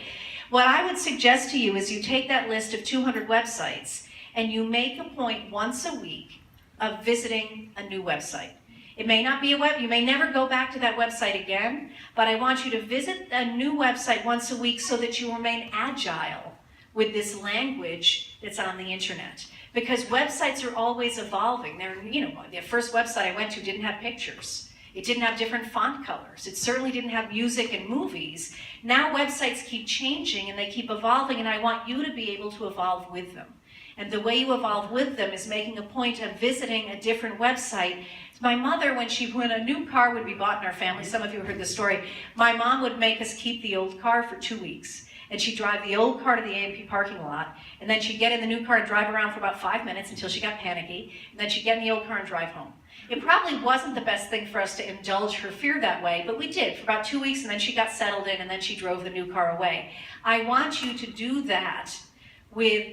What I would suggest to you is you take that list of 200 websites and you make a point once a week of visiting a new website. It may not be a web, you may never go back to that website again, but I want you to visit a new website once a week so that you remain agile with this language that's on the internet. Because websites are always evolving. The first website I went to didn't have pictures. It didn't have different font colors. It certainly didn't have music and movies. Now websites keep changing and they keep evolving, and I want you to be able to evolve with them. And the way you evolve with them is making a point of visiting a different website. My mother, when a new car would be bought in our family, some of you heard the story, my mom would make us keep the old car for 2 weeks. And she'd drive the old car to the A&P parking lot, and then she'd get in the new car and drive around for about 5 minutes until she got panicky, and then she'd get in the old car and drive home. It probably wasn't the best thing for us to indulge her fear that way, but we did for about 2 weeks, and then she got settled in, and then she drove the new car away. I want you to do that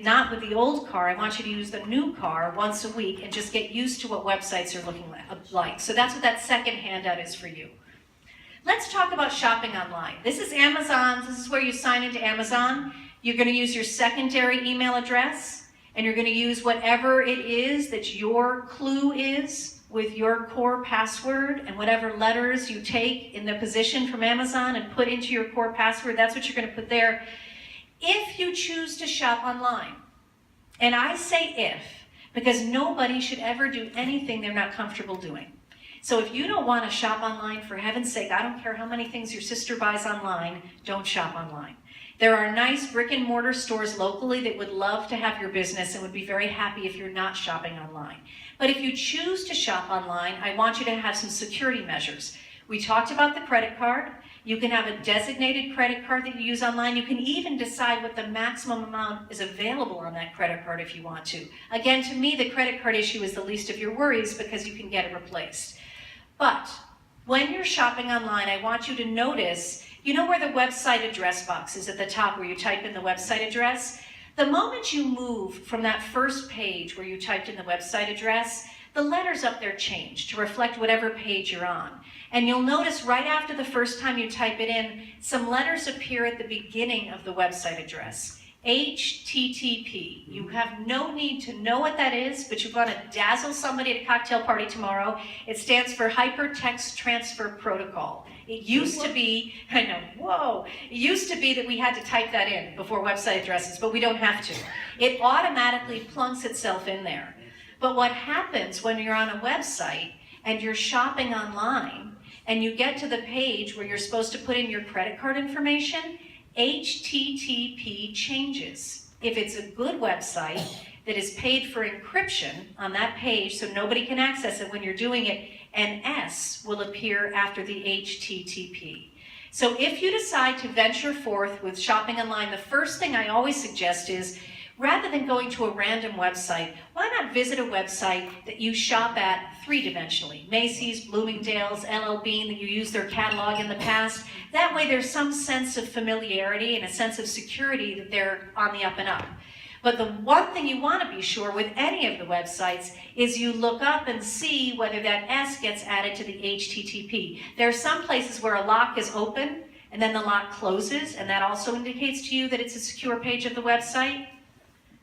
not with the old car. I want you to use the new car once a week and just get used to what websites are looking like. So that's what that second handout is for you. Let's talk about shopping online. This is Amazon. This is where you sign into Amazon. You're going to use your secondary email address, and you're going to use whatever it is that your clue is with your core password, and whatever letters you take in the position from Amazon and put into your core password, that's what you're going to put there. If you choose to shop online, and I say if, because nobody should ever do anything they're not comfortable doing. So if you don't want to shop online, for heaven's sake, I don't care how many things your sister buys online, don't shop online. There are nice brick and mortar stores locally that would love to have your business and would be very happy if you're not shopping online. But if you choose to shop online, I want you to have some security measures. We talked about the credit card. You can have a designated credit card that you use online. You can even decide what the maximum amount is available on that credit card if you want to. Again, to me, the credit card issue is the least of your worries because you can get it replaced. But when you're shopping online, I want you to notice, you know where the website address box is at the top where you type in the website address? The moment you move from that first page where you typed in the website address, the letters up there change to reflect whatever page you're on. And you'll notice right after the first time you type it in, some letters appear at the beginning of the website address. HTTP. You have no need to know what that is, but you're going to dazzle somebody at a cocktail party tomorrow. It stands for Hypertext Transfer Protocol. It used to be, it used to be that we had to type that in before website addresses, but we don't have to. It automatically plunks itself in there. But what happens when you're on a website and you're shopping online and you get to the page where you're supposed to put in your credit card information, HTTP changes. If it's a good website that is paid for encryption on that page so nobody can access it when you're doing it, an S will appear after the HTTP. So if you decide to venture forth with shopping online, the first thing I always suggest is, rather than going to a random website, why not visit a website that you shop at three-dimensionally? Macy's, Bloomingdale's, LL Bean, that you used their catalog in the past. That way there's some sense of familiarity and a sense of security that they're on the up and up. But the one thing you want to be sure with any of the websites is you look up and see whether that S gets added to the HTTP. There are some places where a lock is open and then the lock closes, and that also indicates to you that it's a secure page of the website.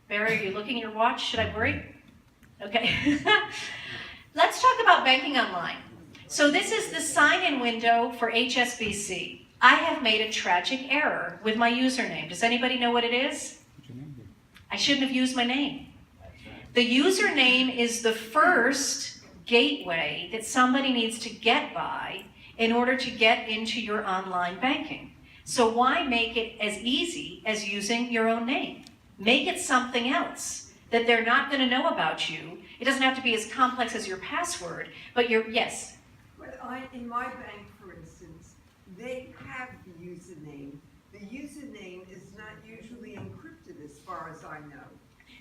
Barry, are you looking at your watch? Should I worry? Okay. Let's talk about banking online. So this is the sign-in window for HSBC. I have made a tragic error with my username. Does anybody know what it is? I shouldn't have used my name. The username is the first gateway that somebody needs to get by in order to get into your online banking. So why make it as easy as using your own name? Make it something else that they're not going to know about you. It doesn't have to be as complex as your password, but yes. But in my bank, for instance, they have the username. The username is not usually encrypted as far as I know.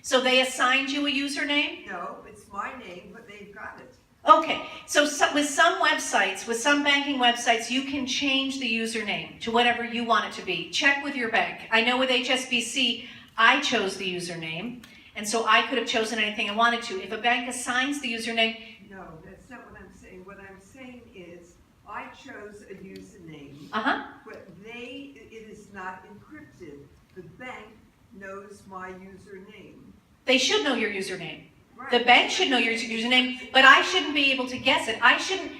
So they assigned you a username? No, it's my name, but they've got it. Okay, so with some websites, with some banking websites, you can change the username to whatever you want it to be. Check with your bank. I know with HSBC, I chose the username, and so I could have chosen anything I wanted to. If a bank assigns the username... No, that's not what I'm saying. What I'm saying is, I chose a username, but it is not encrypted. The bank knows my username. They should know your username. Right. The bank should know your username, but I shouldn't be able to guess it. I shouldn't...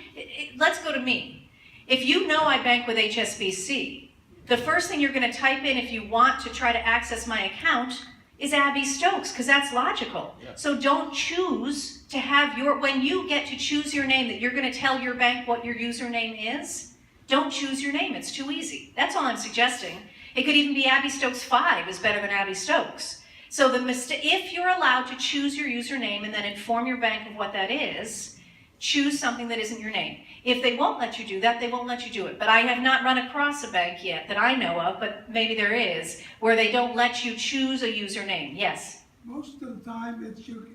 Let's go to me. If you know I bank with HSBC, the first thing you're going to type in if you want to try to access my account is Abby Stokes, because that's logical. Yeah. So don't choose to have when you get to choose your name, that you're going to tell your bank what your username is, don't choose your name. It's too easy. That's all I'm suggesting. It could even be Abby Stokes 5 is better than Abby Stokes. So if you're allowed to choose your username and then inform your bank of what that is, choose something that isn't your name. If they won't let you do that, they won't let you do it. But I have not run across a bank yet that I know of, but maybe there is, where they don't let you choose a username. Yes? Most of the time, it's your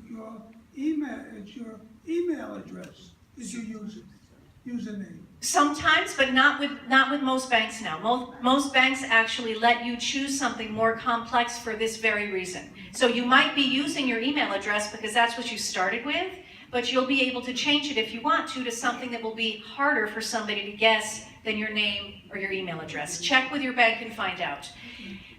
email address is your username. Sometimes, but not with most banks now. Most banks actually let you choose something more complex for this very reason. So you might be using your email address because that's what you started with, but you'll be able to change it if you want to something that will be harder for somebody to guess than your name or your email address. Check with your bank and find out.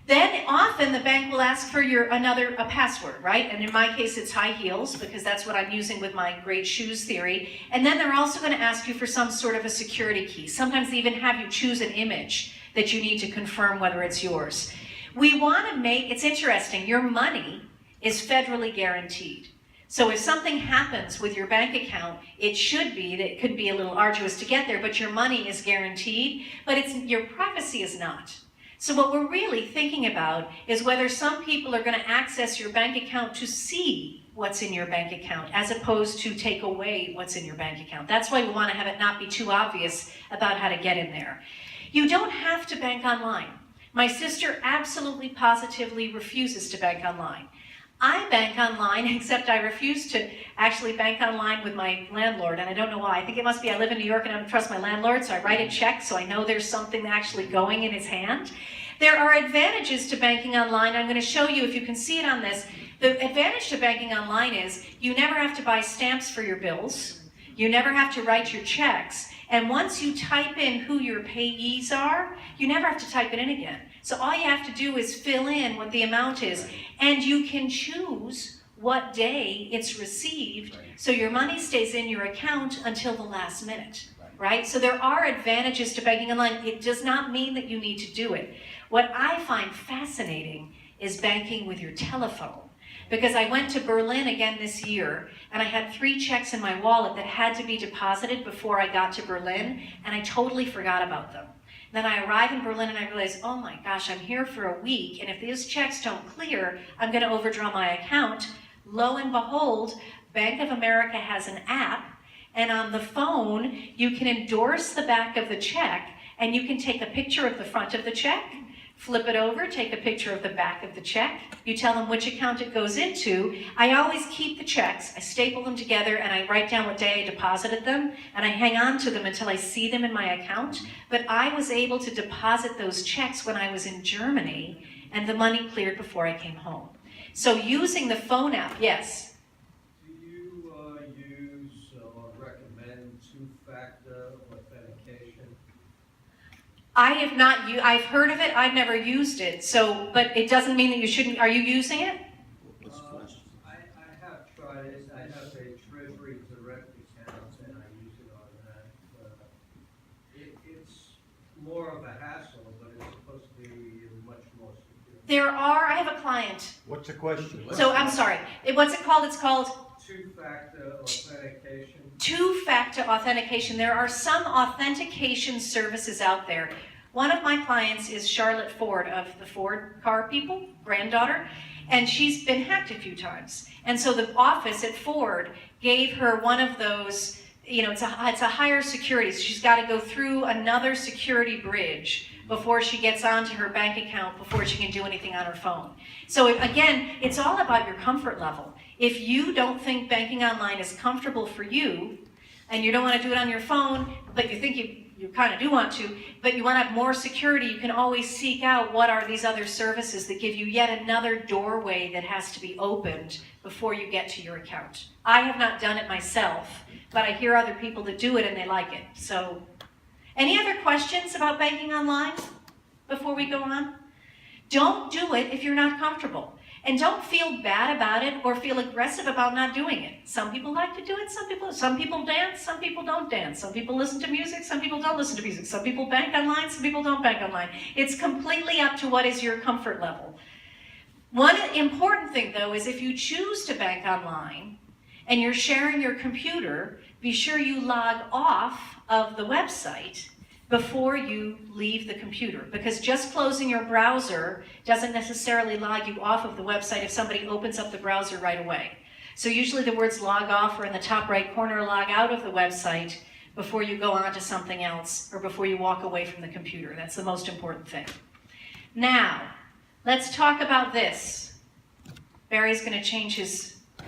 Then often the bank will ask for a password, right? And in my case, it's high heels, because that's what I'm using with my great shoes theory. And then they're also going to ask you for some sort of a security key. Sometimes they even have you choose an image that you need to confirm whether it's yours. We want to it's interesting, your money is federally guaranteed. So if something happens with your bank account, it could be a little arduous to get there, but your money is guaranteed, but your privacy is not. So what we're really thinking about is whether some people are going to access your bank account to see what's in your bank account, as opposed to take away what's in your bank account. That's why we want to have it not be too obvious about how to get in there. You don't have to bank online. My sister absolutely positively refuses to bank online. I bank online, except I refuse to actually bank online with my landlord, and I don't know why. I think it must be I live in New York and I don't trust my landlord, so I write a check so I know there's something actually going in his hand. There are advantages to banking online. I'm going to show you if you can see it on this. The advantage to banking online is you never have to buy stamps for your bills. You never have to write your checks. And once you type in who your payees are, you never have to type it in again. So all you have to do is fill in what the amount is, and you can choose what day it's received, so your money stays in your account until the last minute, right? So there are advantages to banking online. It does not mean that you need to do it. What I find fascinating is banking with your telephone, because I went to Berlin again this year, and I had 3 checks in my wallet that had to be deposited before I got to Berlin, and I totally forgot about them. Then I arrive in Berlin and I realize, oh my gosh, I'm here for a week, and if these checks don't clear, I'm going to overdraw my account. Lo and behold, Bank of America has an app, and on the phone, you can endorse the back of the check, and you can take a picture of the front of the check, flip it over, take a picture of the back of the check. You tell them which account it goes into. I always keep the checks. I staple them together and I write down what day I deposited them, and I hang on to them until I see them in my account. But I was able to deposit those checks when I was in Germany, and the money cleared before I came home. So using the phone app, yes. Do you use or recommend two-factor authentication? I have not, I've heard of it, I've never used it, so, but it doesn't mean that you shouldn't, are you using it? I have tried it. I have a Treasury Direct account and I use it on that. It's more of a hassle, but it's supposed to be much more secure. I have a client, What's the question? so I'm sorry, what's it called? It's called Two-factor authentication. two-factor authentication. There are some authentication services out there. One of my clients is Charlotte Ford of the Ford car people, granddaughter, and she's been hacked a few times. And so the office at Ford gave her one of those, it's a higher security, so she's got to go through another security bridge before she gets onto her bank account, before she can do anything on her phone. So again, it's all about your comfort level. If you don't think banking online is comfortable for you, and you don't want to do it on your phone, but you think you kind of do want to, but you want to have more security, you can always seek out what are these other services that give you yet another doorway that has to be opened before you get to your account. I have not done it myself, but I hear other people that do it and they like it. So, any other questions about banking online before we go on? Don't do it if you're not comfortable. And don't feel bad about it or feel aggressive about not doing it. Some people like to do it, some people dance, some people don't dance. Some people listen to music, some people don't listen to music. Some people bank online, some people don't bank online. It's completely up to what is your comfort level. One important thing though is if you choose to bank online and you're sharing your computer, be sure you log off of the website before you leave the computer, because just closing your browser doesn't necessarily log you off of the website if somebody opens up the browser right away. So usually the words log off are in the top right corner, log out of the website before you go on to something else or before you walk away from the computer. That's the most important thing. Now, let's talk about this. Barry's going to change his